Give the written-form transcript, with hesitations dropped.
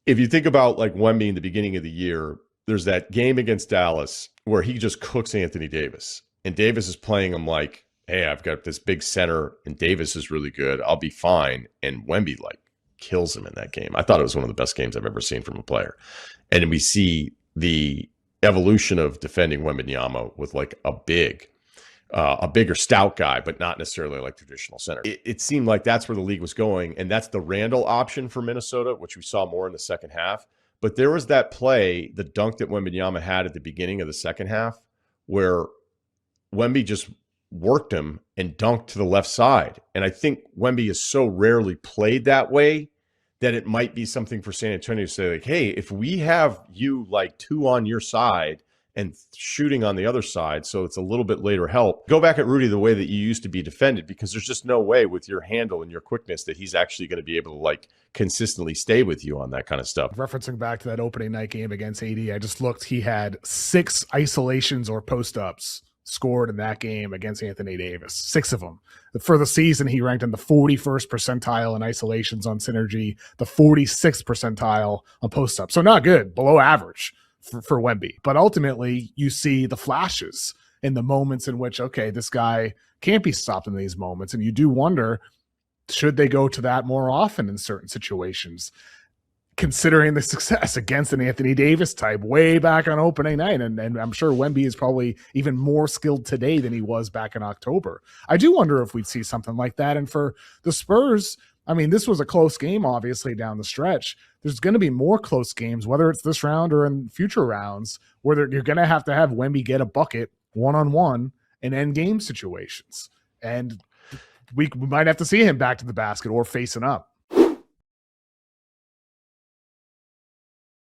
If you think about like Wemby in the beginning of the year, there's that game against Dallas where he just cooks Anthony Davis. And Davis is playing him like, hey, I've got this big center and Davis is really good. I'll be fine. And Wemby like kills him in that game. I thought it was one of the best games I've ever seen from a player. And then we see the evolution of defending Wembanyama with like a bigger stout guy, but not necessarily like traditional center. It seemed like that's where the league was going, and that's the Randall option for Minnesota, which we saw more in the second half. But there was that play, the dunk that Wembanyama had at the beginning of the second half, where Wemby just worked him and dunked to the left side. And I think Wemby is so rarely played that way that it might be something for San Antonio to say, like, hey, if we have you like two on your side and shooting on the other side, so it's a little bit later help, go back at Rudy the way that you used to be defended, because there's just no way with your handle and your quickness that he's actually going to be able to like consistently stay with you on that kind of stuff. Referencing back to that opening night game against AD, I just looked, he had 6 isolations or post-ups scored in that game against Anthony Davis, 6 of them. For the season, he ranked in the 41st percentile in isolations on synergy, the 46th percentile on post-ups. So not good, below average for Wemby. But ultimately, you see the flashes in the moments in which, okay, this guy can't be stopped in these moments. And you do wonder, should they go to that more often in certain situations, considering the success against an Anthony Davis type way back on opening night. And I'm sure Wemby is probably even more skilled today than he was back in October. I do wonder if we'd see something like that. And for the Spurs, I mean, this was a close game, obviously, down the stretch. There's going to be more close games, whether it's this round or in future rounds, where you're going to have Wemby get a bucket one-on-one in end game situations. And we might have to see him back to the basket or facing up.